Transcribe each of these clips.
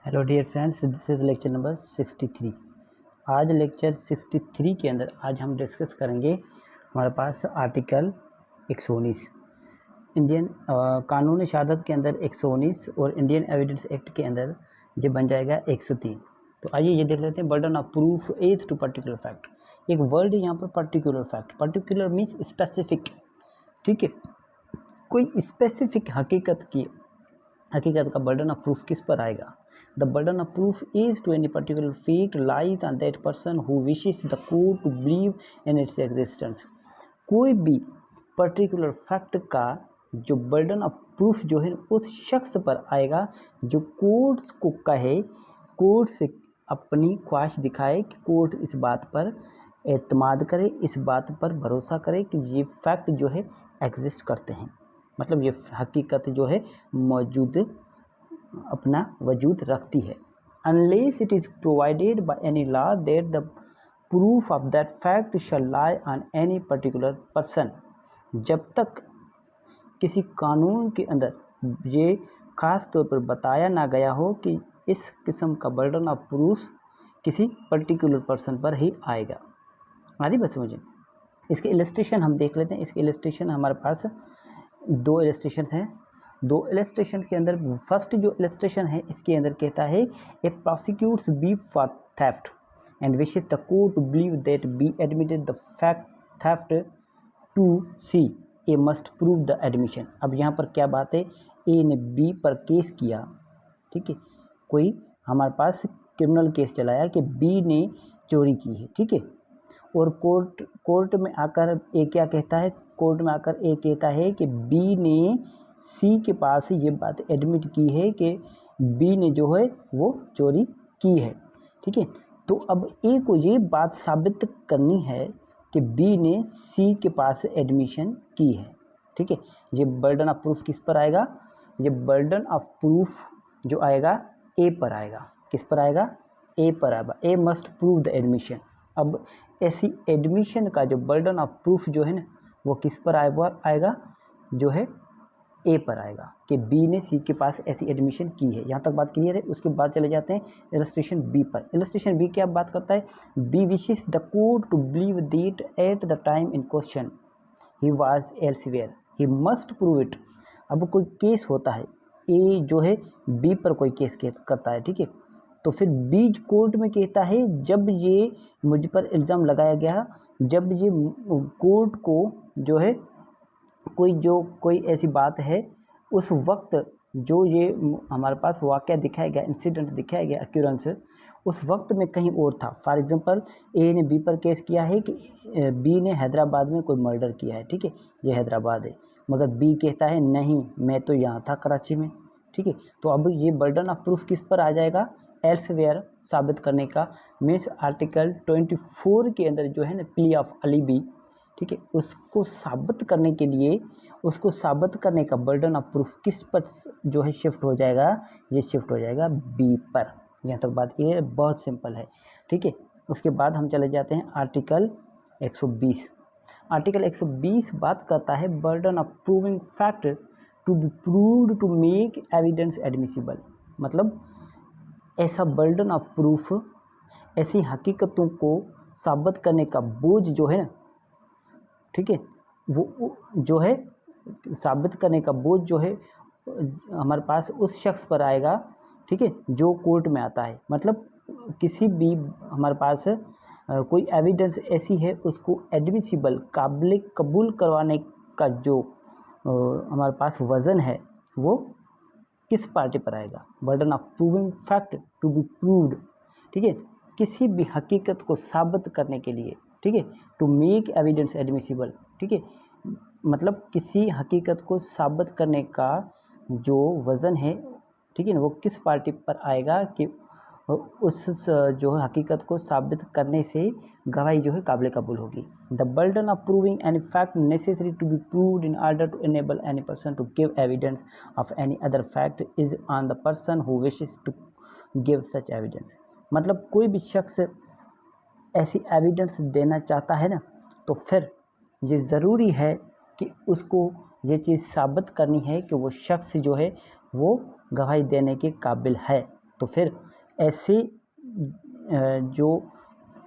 Hello dear friends, this is lecture number 63। आज lecture 63 के अंदर आज हम डिस्कस करेंगे हमारे पास आर्टिकल 119 इंडियन कानून शहादत के अंदर 119 और इंडियन एविडेंस एक्ट के अंदर ये बन जाएगा 103। तो आइए ये देख लेते हैं। Burden of proof as to particular fact. एक वर्ड यहाँ पर particular fact, particular means specific, ठीक है। कोई स्पेसिफिक हकीकत का बर्डन ऑफ प्रूफ किस पर आएगा? The burden of proof is to any particular fact lies on that person who wishes the court to believe in its existence. कोई भी पर्टिकुलर फैक्ट का जो बर्डन ऑफ प्रूफ जो है उस शख्स पर आएगा जो कोर्ट को कहे, कोर्ट से अपनी ख्वाहिश दिखाए कि कोर्ट इस बात पर एतमाद करे, इस बात पर भरोसा करे कि ये फैक्ट जो है एग्जिस्ट करते हैं, मतलब ये हकीकत जो है मौजूद अपना वजूद रखती है। Unless it is provided by any law that the proof of that fact shall lie on any particular person. जब तक किसी कानून के अंदर ये ख़ास तौर पर बताया ना गया हो कि इस किस्म का बर्डन ऑफ प्रूफ किसी पर्टिकुलर पर्सन पर ही आएगा। आदि बस मुझे इसके इलस्ट्रेशन हम देख लेते हैं। इसके इलस्ट्रेशन हमारे पास दो इलस्ट्रेशन हैं। दो इलस्ट्रेशन के अंदर फर्स्ट जो इलस्ट्रेशन है इसके अंदर कहता है A prosecutes B for theft and wishes the court to believe that B admitted the fact theft to C A must prove the admission. अब यहाँ पर क्या बात है, ए ने बी पर केस किया, ठीक है, कोई हमारे पास क्रिमिनल केस चलाया कि बी ने चोरी की है, ठीक है, और कोर्ट में आकर ए क्या कहता है, कोर्ट में आकर ए कहता है कि बी ने सी के पास ये बात एडमिट की है कि बी ने जो है वो चोरी की है, ठीक है। तो अब ए को ये बात साबित करनी है कि बी ने सी के पास एडमिशन की है, ठीक है। ये बर्डन ऑफ प्रूफ किस पर आएगा? ये बर्डन ऑफ प्रूफ जो आएगा ए पर आएगा। किस पर आएगा? ए पर आएगा। ए मस्ट प्रूव द एडमिशन। अब ऐसी एडमिशन का जो बर्डन ऑफ प्रूफ जो है ना वो किस पर आएगा? जो है ए पर आएगा कि बी ने सी के पास ऐसी एडमिशन की है। यहाँ तक बात क्लियर है। उसके बाद चले जाते हैं इलस्ट्रेशन बी पर। इलस्ट्रेशन बी क्या बात करता है? B wishes the court to believe that at the time in question he was elsewhere he must prove it. अब कोई केस होता है, ए जो है बी पर कोई केस करता है, ठीक है, तो फिर बी कोर्ट में कहता है जब ये मुझ पर इल्ज़ाम लगाया गया, जब ये कोर्ट को जो है कोई ऐसी बात है उस वक्त जो ये हमारे पास वाक़या दिखाया गया, इंसिडेंट दिखाया गया, अक्यूरेंस उस वक्त में कहीं और था। फॉर एग्जांपल ए ने बी पर केस किया है कि बी ने हैदराबाद में कोई मर्डर किया है, ठीक है, ये हैदराबाद है, मगर बी कहता है नहीं मैं तो यहाँ था कराची में, ठीक है। तो अब ये बर्डन ऑफ प्रूफ किस पर आ जाएगा? एल्सवेयर साबित करने का। मीन्स आर्टिकल 24 के अंदर जो है ना प्ली ऑफ अलीबी, ठीक है, उसको साबित करने के लिए उसको साबित करने का बर्डन ऑफ प्रूफ किस पर जो है शिफ्ट हो जाएगा? ये शिफ्ट हो जाएगा बी पर। यहाँ तक बात की है, बहुत सिंपल है, ठीक है। उसके बाद हम चले जाते हैं आर्टिकल 120। आर्टिकल 120 बात करता है burden of proving fact to be proved to make evidence admissible. मतलब ऐसा बर्डन ऑफ प्रूफ, ऐसी हकीकतों को साबित करने का बोझ जो है ना, ठीक है, वो जो है साबित करने का बोझ जो है हमारे पास उस शख्स पर आएगा, ठीक है, जो कोर्ट में आता है। मतलब किसी भी हमारे पास कोई एविडेंस ऐसी है उसको एडमिसिबल काबिल कबूल करवाने का जो हमारे पास वज़न है वो किस पार्टी पर आएगा? Burden of proving fact to be proved, ठीक है, किसी भी हकीकत को साबित करने के लिए, ठीक है, टू मेक एविडेंस एडमिसिबल, ठीक है, मतलब किसी हकीकत को साबित करने का जो वज़न है, ठीक है ना, वो किस पार्टी पर आएगा कि उस जो है हकीकत को साबित करने से गवाही जो है काबिल कबूल होगी। The burden of proving any fact necessary to be proved in order to enable any person to give evidence of any other fact is on the person who wishes to give such evidence. मतलब कोई भी शख्स ऐसी evidence देना चाहता है ना, तो फिर ये ज़रूरी है कि उसको ये चीज़ साबित करनी है कि वो शख्स जो है वो गवाही देने के काबिल है, तो फिर ऐसे जो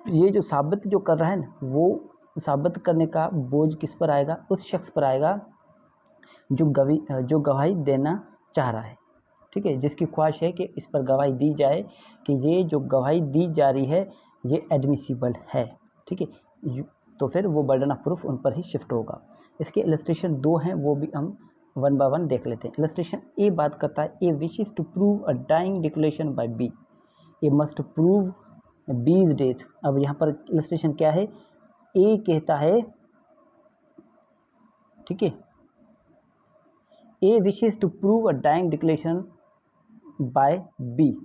ये जो साबित जो कर रहा है ना, वो साबित करने का बोझ किस पर आएगा? उस शख्स पर आएगा जो गवाही देना चाह रहा है, ठीक है, जिसकी ख्वाहिश है कि इस पर गवाही दी जाए कि ये जो गवाही दी जा रही है ये एडमिसिबल है, ठीक है। तो फिर वो बर्डन ऑफ प्रूफ उन पर ही शिफ्ट होगा। इसके इलस्ट्रेशन 2 हैं, वो भी हम वन बाय वन देख लेते हैं। इलस्ट्रेशन ए बात करता है, A wishes to prove a dying declaration by B, A must prove B's death. अब यहाँ पर इलस्ट्रेशन क्या है? ए कहता है, ठीक है, A wishes to prove a dying declaration by B.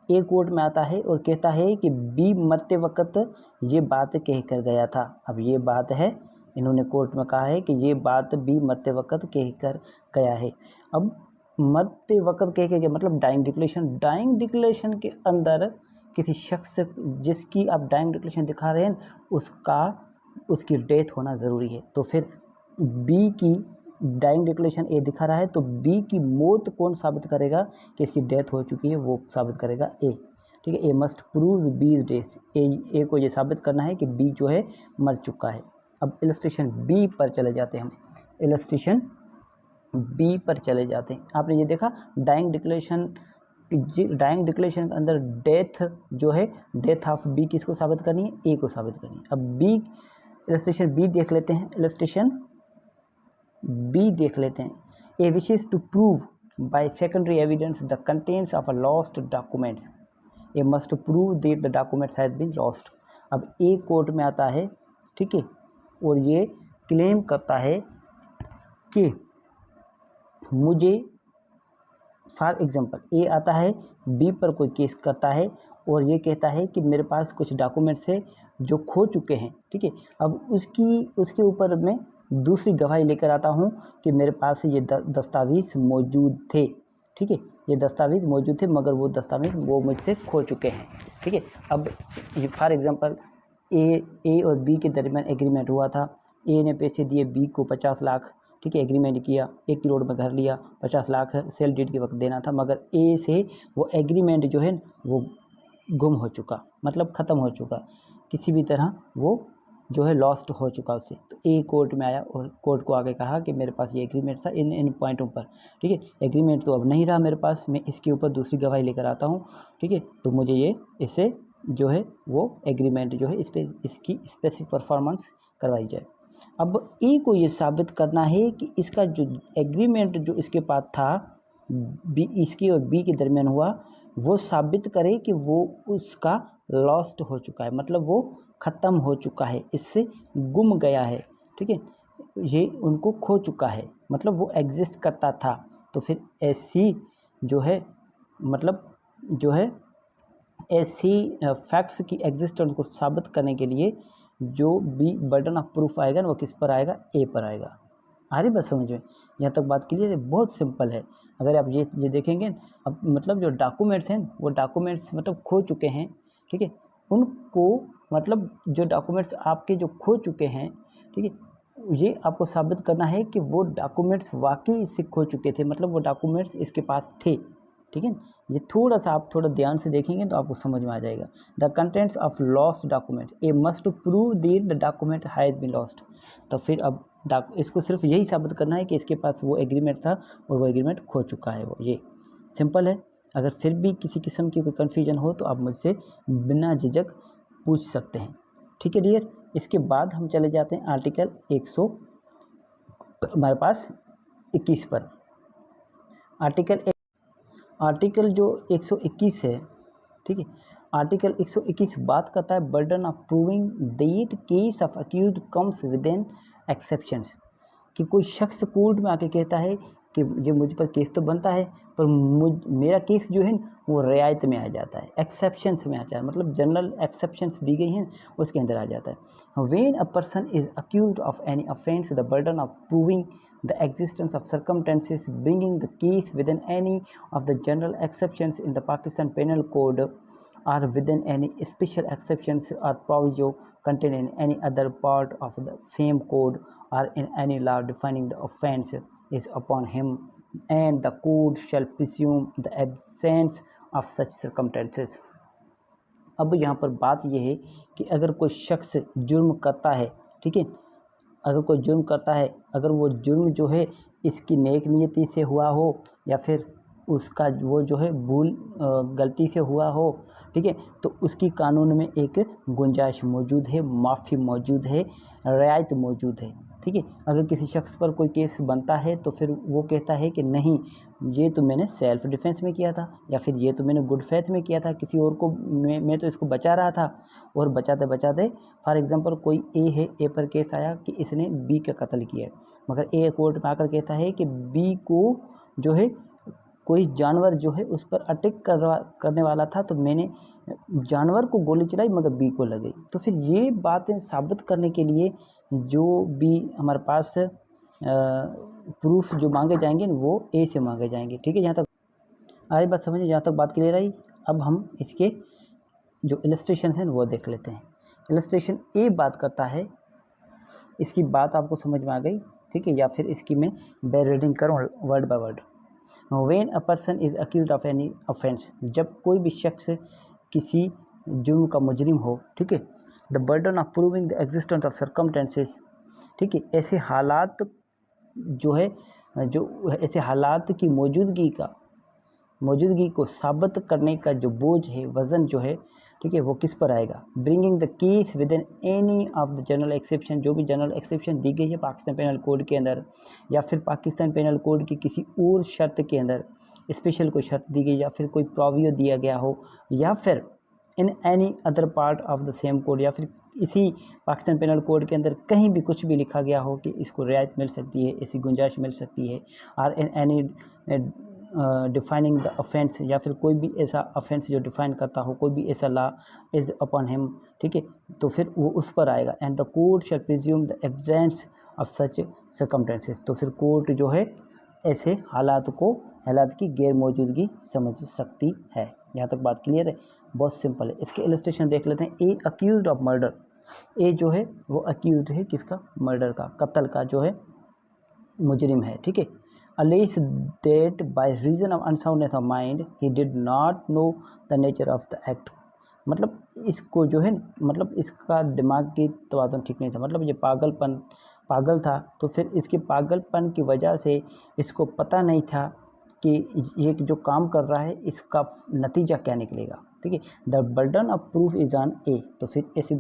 A court में आता है और कहता है कि बी मरते वक्त ये बात कह कर गया था। अब ये बात है, इन्होंने कोर्ट में कहा है कि ये बात बी मरते वक्त कह कर गया है। अब मरते वक्त कह के मतलब डाइंग डिक्लेरेशन के अंदर किसी शख्स जिसकी आप डाइंग डिक्लेरेशन दिखा रहे हैं उसकी डेथ होना ज़रूरी है। तो फिर बी की डाइंग डिक्लेरेशन ए दिखा रहा है, तो बी की मौत कौन साबित करेगा कि इसकी डेथ हो चुकी है? वो साबित करेगा ए, ठीक है। ए मस्ट प्रूव बीज डेथ, ए को ये साबित करना है कि बी जो है मर चुका है। अब इलस्ट्रेशन बी पर चले जाते हैं हम। इलस्ट्रेशन बी पर चले जाते हैं। आपने ये देखा डाइंग डिक्लेरेशन के अंदर डेथ जो है, डेथ ऑफ बी किसको साबित करनी है? ए को साबित करनी है। अब बी इलस्ट्रेशन बी देख लेते हैं। इलस्ट्रेशन बी देख लेते हैं। A wishes to prove by secondary evidence the contents of a lost documents, A must prove that the documents has been lost. अब ए कोर्ट में आता है, ठीक है, और ये क्लेम करता है कि मुझे, फॉर एग्जांपल ए आता है बी पर कोई केस करता है और ये कहता है कि मेरे पास कुछ डॉक्यूमेंट्स है जो खो चुके हैं, ठीक है। अब उसके ऊपर मैं दूसरी गवाही लेकर आता हूँ कि मेरे पास ये दस्तावेज़ मौजूद थे, ठीक है, ये दस्तावेज़ मौजूद थे मगर वो दस्तावेज़ वो मुझसे खो चुके हैं, ठीक है। अब ये फॉर एग्जांपल ए और बी के दरमियान एग्रीमेंट हुआ था। ए ने पैसे दिए बी को 50 लाख, ठीक है, एग्रीमेंट किया, 1 करोड़ में घर लिया, 50 लाख सेल डीड के वक्त देना था, मगर ए से वो एग्रीमेंट जो है वो गुम हो चुका, मतलब ख़त्म हो चुका, किसी भी तरह वो जो है लॉस्ट हो चुका उससे। तो ए कोर्ट में आया और कोर्ट को आगे कहा कि मेरे पास ये एग्रीमेंट था इन पॉइंटों पर, ठीक है, एग्रीमेंट तो अब नहीं रहा मेरे पास, मैं इसके ऊपर दूसरी गवाही लेकर आता हूँ, ठीक है, तो मुझे ये इससे जो है वो एग्रीमेंट जो है इसकी स्पेसिफिक परफॉर्मेंस करवाई जाए। अब ए को ये साबित करना है कि इसका जो एग्रीमेंट जो इसके पास था बी, इसकी और बी के दरमियान हुआ, वो साबित करे कि वो उसका लॉस्ट हो चुका है, मतलब वो ख़त्म हो चुका है, इससे गुम गया है, ठीक है, ये उनको खो चुका है, मतलब वो एग्जिस्ट करता था। तो फिर ऐसी जो है मतलब जो है ऐसी फैक्ट्स की एग्जिस्टेंस को साबित करने के लिए जो भी बर्डन ऑफ प्रूफ आएगा ना वो किस पर आएगा? ए पर आएगा। आ रही बात समझ में? यहाँ तक बात क्लियर है? बहुत सिंपल है। अगर आप ये देखेंगे, अब मतलब जो डॉक्यूमेंट्स हैं वो डॉक्यूमेंट्स मतलब खो चुके हैं, ठीक है, उनको मतलब जो डॉक्यूमेंट्स आपके जो खो चुके हैं, ठीक है, ये आपको साबित करना है कि वो डॉक्यूमेंट्स वाकई इससे खो चुके थे, मतलब वो डॉक्यूमेंट्स इसके पास थे, ठीक है। ये थोड़ा सा आप थोड़ा ध्यान से देखेंगे तो आपको समझ में आ जाएगा। The contents of lost document, A must prove that the document has been lost. तो फिर अब इसको सिर्फ यही साबित करना है कि इसके पास वो एग्रीमेंट था और वो एग्रीमेंट खो चुका है, वो ये सिंपल है। अगर फिर भी किसी किस्म की कोई कन्फ्यूजन हो तो आप मुझसे बिना झिझक पूछ सकते हैं, ठीक है डियर। इसके बाद हम चले जाते हैं आर्टिकल 100 हमारे पास 21 पर। आर्टिकल जो 121 है, ठीक है, आर्टिकल 121 बात करता है burden of proving that case of accused comes with in exceptions, कि कोई शख्स कोर्ट में आके कहता है कि ये मुझ पर केस तो बनता है पर मेरा केस जो है वो रियायत में आ जाता है, एक्सेप्शंस में आ जाता है, मतलब जनरल एक्सेप्शंस दी गई हैं उसके अंदर आ जाता है। When a person is accused of any offence the burden of proving the existence of circumstances bringing the case within any of the general exceptions in the Pakistan Penal Code or within any special exceptions or proviso contained in any other part of the same code or in any law defining the offence is upon him, and the code shall presume the absence of such circumstances. अब यहाँ पर बात यह है कि अगर कोई शख्स जुर्म करता है, ठीक है, अगर कोई जुर्म करता है, अगर वो जुर्म जो है इसकी नेक नियति से हुआ हो या फिर उसका वो जो है गलती से हुआ हो, ठीक है, तो उसकी कानून में एक गुंजाइश मौजूद है, माफ़ी मौजूद है, रियायत मौजूद है, ठीक है। अगर किसी शख्स पर कोई केस बनता है तो फिर वो कहता है कि नहीं, ये तो मैंने सेल्फ डिफेंस में किया था, या फिर ये तो मैंने गुड फेथ में किया था, किसी और को मैं तो इसको बचा रहा था। और बचाते बचाते फॉर एग्जांपल कोई ए है, ए पर केस आया कि इसने बी का कत्ल किया है, मगर ए कोर्ट में आकर कहता है कि बी को जो है कोई जानवर जो है उस पर अटैक करने वाला था, तो मैंने जानवर को गोली चलाई मगर बी को लग गई। तो फिर ये बातें साबित करने के लिए जो भी हमारे पास प्रूफ जो मांगे जाएंगे वो ए से मांगे जाएंगे, ठीक है। यहाँ तक आगे बात समझिए, यहाँ तक बात क्लियर आई। अब हम इसके जो इलस्ट्रेशन है वो देख लेते हैं। इलस्ट्रेशन ए बात करता है, इसकी बात आपको समझ में आ गई, ठीक है, या फिर इसकी मैं बाय रीडिंग करूँ word by word. When a person is accused of any offense, जब कोई भी शख्स किसी जुर्म का मुजरिम हो, ठीक है, the burden of proving the existence of circumstances, ठीक है, ऐसे हालात जो है ऐसे हालात की मौजूदगी को साबित करने का जो बोझ है, वज़न जो है, ठीक है, वो किस पर आएगा। Bringing the case with in any of the general exception, जो भी जनरल एक्सेप्शन दी गई है पाकिस्तान पेनल कोड के अंदर, या फिर पाकिस्तान पेनल कोड की किसी और शर्त के अंदर स्पेशल कोई शर्त दी गई, या फिर कोई प्रोवियो दिया गया हो, या फिर in any other part of the same code, या फिर इसी पाकिस्तान पेनल कोड के अंदर कहीं भी कुछ भी लिखा गया हो कि इसको रियायत मिल सकती है, ऐसी गुंजाइश मिल सकती है, और in any defining the offence, या फिर कोई भी ऐसा ऑफेंस जो डिफाइन करता हो, कोई भी ऐसा लॉ इज अपॉन हिम, ठीक है, तो फिर वो उस पर आएगा। And the court shell presume the absence of such circumstances, तो फिर कोर्ट जो है ऐसे हालात की गैर मौजूदगी समझ सकती है। यहाँ तक बात क्लियर है, बहुत सिंपल है। इसके इलस्ट्रेशन देख लेते हैं। ए अक्यूज्ड ऑफ मर्डर, ए जो है वो अक्यूज्ड है किसका, मर्डर का, कत्ल का जो है मुजरिम है, ठीक है। alleged that by reason of unsoundness of mind he did not know the nature of the act, मतलब इसको जो है, मतलब इसका दिमाग की तवाज़ुन ठीक नहीं था, मतलब ये पागल था, तो फिर इसके पागलपन की वजह से इसको पता नहीं था कि ये जो काम कर रहा है इसका नतीजा क्या निकलेगा, ठीक है। The burden of proof is on A, तो फिर ऐसी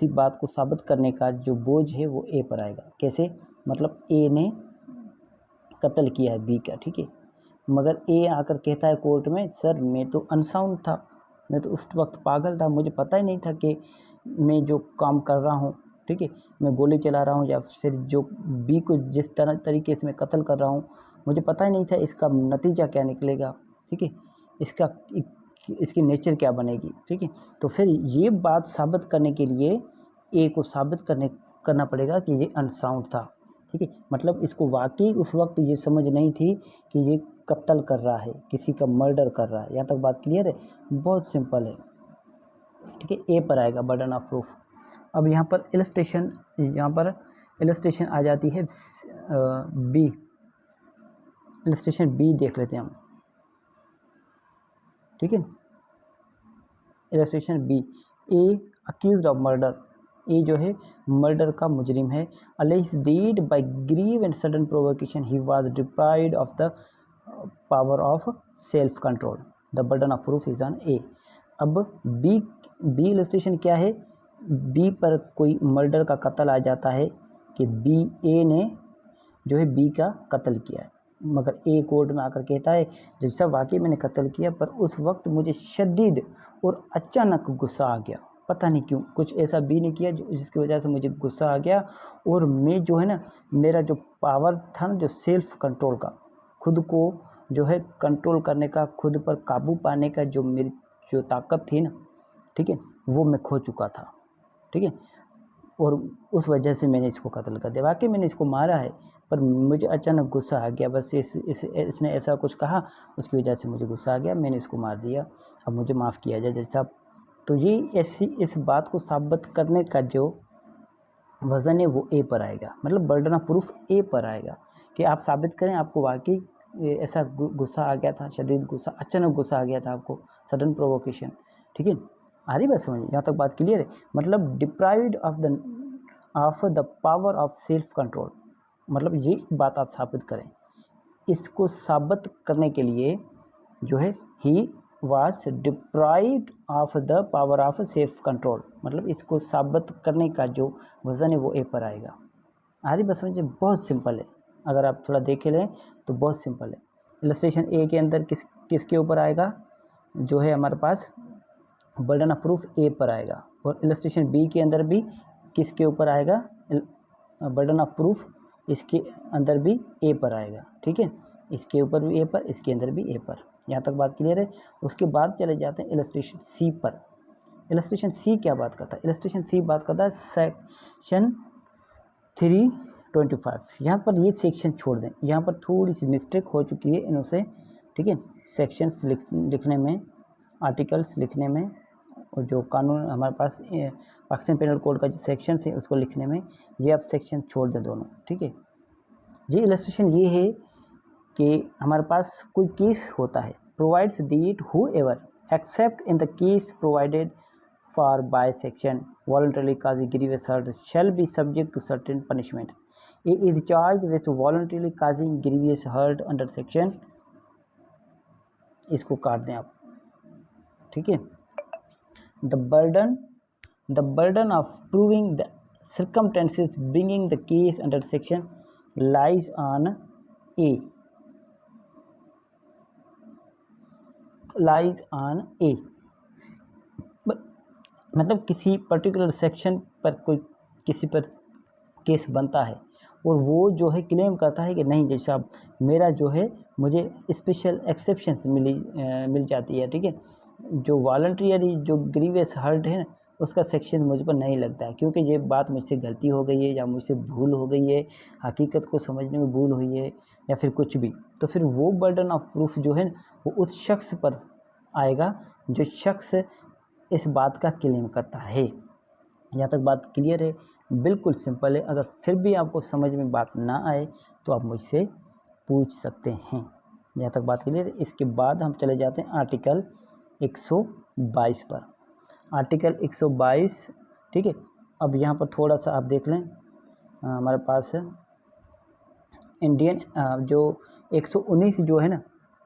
बात को साबित करने का जो बोझ है वो ए पर आएगा। कैसे, मतलब ए ने कत्ल किया है बी का, ठीक है, मगर ए आकर कहता है कोर्ट में, सर मैं तो अनसाउंड था, मैं तो उस वक्त पागल था, मुझे पता ही नहीं था कि मैं जो काम कर रहा हूँ, ठीक है, मैं गोली चला रहा हूँ या फिर जो बी को जिस तरीके से मैं कत्ल कर रहा हूँ, मुझे पता ही नहीं था इसका नतीजा क्या निकलेगा, ठीक है, इसकी नेचर क्या बनेगी, ठीक है। तो फिर ये बात साबित करने के लिए ए को साबित करना पड़ेगा कि ये अनसाउंड था, ठीक है, मतलब इसको वाकई उस वक्त ये समझ नहीं थी कि ये कत्ल कर रहा है, किसी का मर्डर कर रहा है। यहाँ तक बात क्लियर है, बहुत सिंपल है, ठीक है। ए पर आएगा बर्डन ऑफ प्रूफ। अब यहाँ पर इलस्ट्रेशन आ जाती है बी, इलस्ट्रेशन बी देख लेते हैं हम, ठीक है। Illustration B, A accused of murder, ये जो है मर्डर का मुजरिम है। alleged that by grief and sudden provocation he was deprived of the power of self control, the burden of proof is on A। अब बी इलस्ट्रेशन क्या है, B पर कोई मर्डर का कत्ल आ जाता है कि ए ने जो है बी का कत्ल किया है, मगर ए कोर्ट में आकर कहता है जैसा वाकई मैंने कत्ल किया, पर उस वक्त मुझे शदीद और अचानक गुस्सा आ गया, पता नहीं क्यों, कुछ ऐसा बी ने किया जिसकी वजह से मुझे गुस्सा आ गया, और मैं जो है ना, मेरा जो पावर था ना, जो सेल्फ कंट्रोल का, खुद को जो है कंट्रोल करने का, खुद पर काबू पाने का जो मेरी जो ताकत थी ना, ठीक है, वो मैं खो चुका था, ठीक है, और उस वजह से मैंने इसको कत्ल कर दिया। वाकई मैंने इसको मारा है, पर मुझे अचानक गुस्सा आ गया, बस इसने ऐसा कुछ कहा, उसकी वजह से मुझे गुस्सा आ गया, मैंने इसको मार दिया, अब मुझे माफ़ किया जाए जज साहब। तो ये इस बात को साबित करने का जो वज़न है वो ए पर आएगा, मतलब बर्डन ऑफ प्रूफ ए पर आएगा कि आप साबित करें आपको वाकई ऐसा गुस्सा आ गया था, शदीद गुस्सा, अचानक गुस्सा आ गया था आपको, सडन प्रोवोकेशन, ठीक है। आ रही बात समझ, यहाँ तक बात क्लियर है। मतलब deprived of the power of self control, मतलब ये बात आप साबित करें। इसको साबित करने के लिए जो है he was deprived of the power of self control, मतलब इसको साबित करने का जो वजन है वो ए पर आएगा। आ रही बात समझिए, बहुत सिंपल है, अगर आप थोड़ा देख लें तो बहुत सिंपल है। इलस्ट्रेशन ए के अंदर किसके ऊपर आएगा, जो है हमारे पास बर्डन ऑफ प्रूफ ए पर आएगा, और इलस्ट्रेशन बी के अंदर भी किसके ऊपर आएगा, बर्डन ऑफ प्रूफ इसके अंदर भी ए पर आएगा, ठीक है। इसके ऊपर भी ए पर, इसके अंदर भी ए पर। यहाँ तक बात क्लियर है। उसके बाद चले जाते हैं इलस्ट्रेशन सी पर। इलस्ट्रेशन सी क्या बात करता है, इलस्ट्रेशन सी बात करता है सेक्शन 325। यहाँ पर ये सेक्शन छोड़ दें, यहाँ पर थोड़ी सी मिस्टेक हो चुकी है इनसे, ठीक है। सेक्शंस लिखने में, आर्टिकल्स लिखने में, और जो कानून हमारे पास पाकिस्तान पेनल कोड का जो सेक्शन है उसको लिखने में, ये आप सेक्शन छोड़ दें दोनों, ठीक है। ये इलस्ट्रेशन ये है कि हमारे पास कोई केस होता है, provides that whoever accept in the case provided for by section voluntarily causing grievous hurt shall be subject to certain punishment. A is charged with voluntarily causing grievous hurt under section, इसको काट दें आप, ठीक है। The burden of proving the circumstances bringing the case under section lies on A, मतलब किसी particular section पर कोई किसी पर केस बनता है और वो जो है क्लेम करता है कि नहीं जैसे साहब मेरा जो है मुझे स्पेशल एक्सेप्शन मिल जाती है, ठीक है। जो वॉलंटरी जो ग्रीवियस हर्ट है ना उसका सेक्शन मुझ पर नहीं लगता है, क्योंकि ये बात मुझसे गलती हो गई है या मुझसे भूल हो गई है, हकीकत को समझने में भूल हुई है या फिर कुछ भी, तो फिर वो बर्डन ऑफ प्रूफ जो है ना वो उस शख्स पर आएगा जो शख्स इस बात का क्लेम करता है। यहाँ तक बात क्लियर है, बिल्कुल सिंपल है। अगर फिर भी आपको समझ में बात ना आए तो आप मुझसे पूछ सकते हैं। यहाँ तक बात क्लियर है। इसके बाद हम चले जाते हैं आर्टिकल 122 पर। आर्टिकल 122, ठीक है। अब यहाँ पर थोड़ा सा आप देख लें, हमारे पास इंडियन जो 119 जो है ना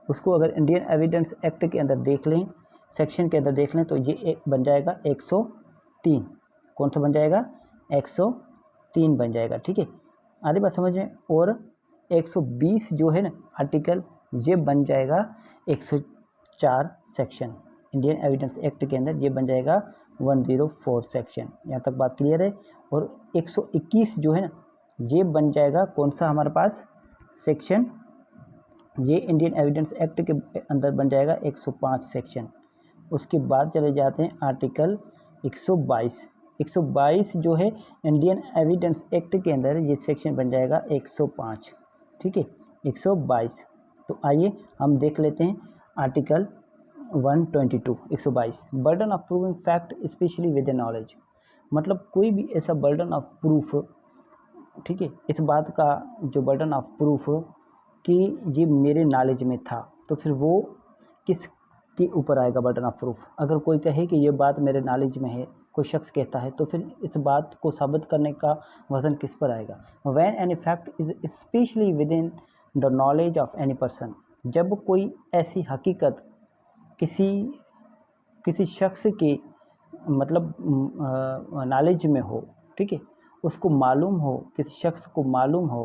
उसको अगर इंडियन एविडेंस एक्ट के अंदर देख लें, सेक्शन के अंदर देख लें तो ये बन जाएगा 103। कौन सा बन जाएगा, 103 बन जाएगा, ठीक है। आधी बात समझ में। और 120 जो है ना आर्टिकल ये बन जाएगा 104 सेक्शन, इंडियन एविडेंस एक्ट के अंदर ये बन जाएगा 104 सेक्शन। यहाँ तक बात क्लियर है। और 121 जो है ना ये बन जाएगा कौन सा हमारे पास सेक्शन, ये इंडियन एविडेंस एक्ट के अंदर बन जाएगा 105 सेक्शन। उसके बाद चले जाते हैं आर्टिकल 122 जो है इंडियन एविडेंस एक्ट के अंदर ये सेक्शन बन जाएगा 105, ठीक है, 122। तो आइए हम देख लेते हैं article 122 122, burden of proving fact specially with knowledge. मतलब कोई भी ऐसा बर्डन ऑफ प्रूफ, ठीक है, इस बात का जो बर्डन ऑफ प्रूफ कि ये मेरे नॉलेज में था, तो फिर वो किस के ऊपर आएगा बर्डन ऑफ प्रूफ। अगर कोई कहे कि ये बात मेरे नॉलेज में है, कोई शख्स कहता है, तो फिर इस बात को साबित करने का वज़न किस पर आएगा। When any fact is specially with in the knowledge of any person, जब कोई ऐसी हकीकत किसी शख्स के मतलब नॉलेज में हो, ठीक है, उसको मालूम हो, किसी शख्स को मालूम हो,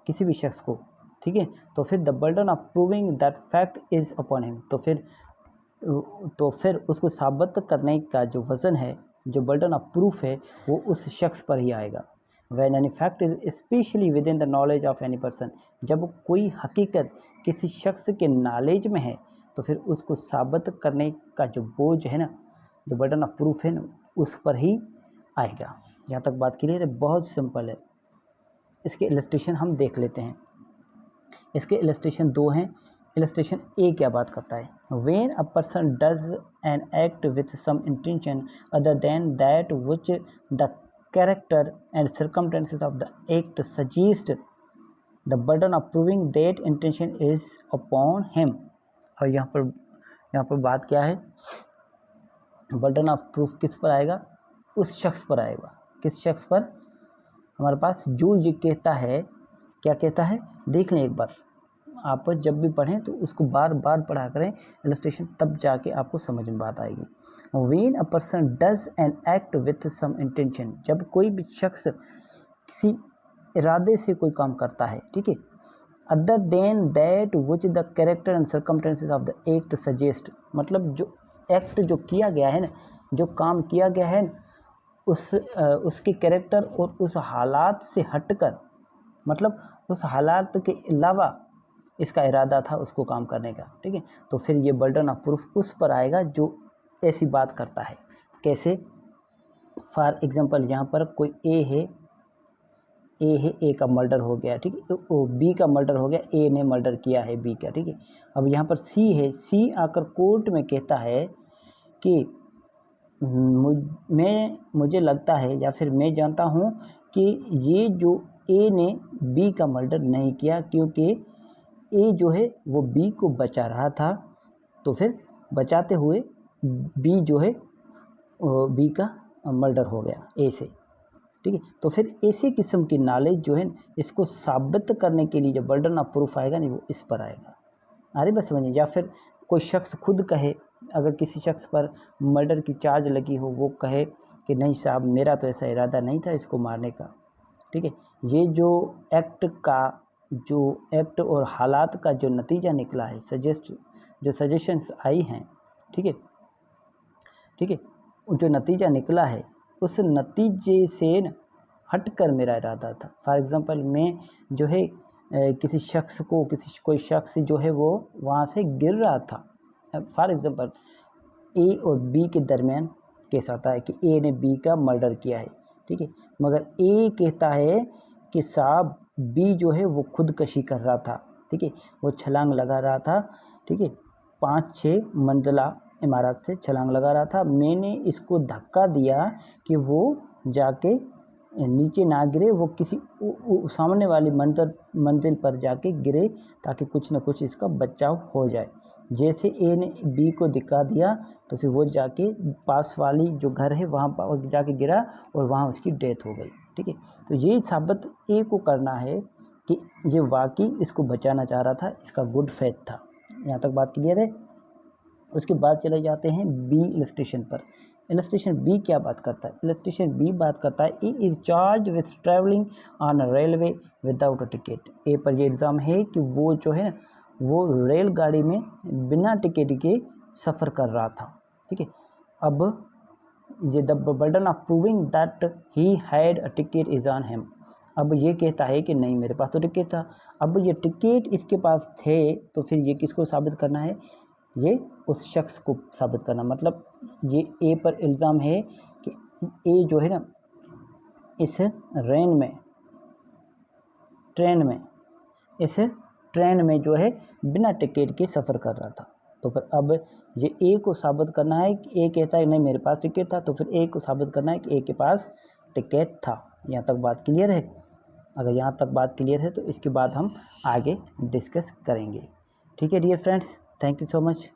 किसी भी शख्स को, ठीक है, तो फिर the burden of proving that fact is upon him, तो फिर उसको साबित करने का जो वज़न है, जो बर्डन ऑफ प्रूफ है, वो उस शख्स पर ही आएगा। When any fact is specially with in the knowledge of any person, जब कोई हकीकत किसी शख्स के नॉलेज में है तो फिर उसको साबित करने का जो बोझ है ना, जो बर्डन ऑफ प्रूफ है ना, उस पर ही आएगा। यहाँ तक बात क्लियर है, बहुत सिंपल है। इसके इलस्ट्रेशन हम देख लेते हैं। इसके इलस्ट्रेशन 2 हैं। इलस्ट्रेशन ए क्या बात करता है, when a person does an act with some intention other than that which the character and circumstances of the act suggest the burden of proving that intention is upon him. और यहाँ पर बात क्या है, बर्डन ऑफ प्रूफ किस पर आएगा, उस शख्स पर आएगा। किस शख्स पर, हमारे पास जो ये कहता है, क्या कहता है, देख लें एक बार, आप जब भी पढ़ें तो उसको बार बार पढ़ा करें इलस्ट्रेशन, तब जाके आपको समझ में बात आएगी। When a person does an act with some intention, जब कोई भी शख्स किसी इरादे से कोई काम करता है, ठीक है, other than that which the character and circumstances of the act suggest, मतलब जो एक्ट जो किया गया है ना, जो काम किया गया है ना, उसके कैरेक्टर और उस हालात से हटकर, मतलब उस हालात के अलावा इसका इरादा था उसको काम करने का, ठीक है, तो फिर ये बर्डन ऑफ प्रूफ उस पर आएगा जो ऐसी बात करता है। कैसे, फॉर एग्जांपल यहाँ पर कोई ए है, ए का मर्डर हो गया, ठीक है, तो बी का मर्डर हो गया, ए ने मर्डर किया है बी का, ठीक है। अब यहाँ पर सी है, सी आकर कोर्ट में कहता है कि मुझे लगता है या फिर मैं जानता हूँ कि ये जो ए ने बी का मर्डर नहीं किया, क्योंकि ए जो है वो बी को बचा रहा था, तो फिर बचाते हुए बी जो है बी का मर्डर हो गया ए से, ठीक है। तो फिर ऐसे किस्म की नॉलेज जो है इसको साबित करने के लिए जो बर्डन ऑफ प्रूफ आएगा नहीं, वो इस पर आएगा। अरे बस समझिए, या फिर कोई शख्स खुद कहे, अगर किसी शख्स पर मर्डर की चार्ज लगी हो, वो कहे कि नहीं साहब मेरा तो ऐसा इरादा नहीं था इसको मारने का, ठीक है, ये जो एक्ट और हालात का जो नतीजा निकला है, जो सजेशंस आई हैं, ठीक है, जो नतीजा निकला है उस नतीजे से हटकर मेरा इरादा था। फॉर एग्ज़ाम्पल मैं जो है कोई शख्स जो है वो वहाँ से गिर रहा था। फॉर एग्ज़ाम्पल ए और बी के दरमियान केस आता है कि ए ने बी का मर्डर किया है, ठीक है, मगर ए कहता है कि साहब बी जो है वो खुदकशी कर रहा था, ठीक है, वो छलांग लगा रहा था, ठीक है, 5-6 मंजिला इमारत से छलांग लगा रहा था, मैंने इसको धक्का दिया कि वो जाके नीचे ना गिरे, वो किसी सामने वाली मंजिल पर जाके गिरे ताकि कुछ ना कुछ इसका बचाव हो जाए। जैसे ए ने बी को दिखा दिया तो फिर वो जाके पास वाली जो घर है वहाँ पर जाके गिरा और वहाँ उसकी डेथ हो गई, ठीक है। तो ये साबित ए को करना है कि ये वाकई इसको बचाना चाह रहा था, इसका गुड फेथ था। यहाँ तक बात क्लियर है। उसके बाद चले जाते हैं बी इलस्ट्रेशन पर। इलस्ट्रेशन बी क्या बात करता है, इलस्ट्रेशन बी बात करता है A is charge with travelling on railway without a ticket. A पर ये इल्ज़ाम है कि वो जो है वो रेलगाड़ी में बिना टिकट के सफ़र कर रहा था, ठीक है। अब ये the burden of proving that he had a ticket is on him. अब ये कहता है कि नहीं मेरे पास तो टिकट था। अब ये टिकट इसके पास थे तो फिर ये किसको साबित करना है, ये उस शख्स को साबित करना। मतलब ये ए पर इल्ज़ाम है कि ए जो है ना इस ट्रेन में जो है बिना टिकट के सफ़र कर रहा था। तो फिर अब ये ए को साबित करना है कि ए कहता है नहीं मेरे पास टिकट था, तो फिर ए को साबित करना है कि ए के पास टिकट था। यहाँ तक बात क्लियर है। अगर यहाँ तक बात क्लियर है तो इसके बाद हम आगे डिस्कस करेंगे। ठीक है dear friends, thank you so much.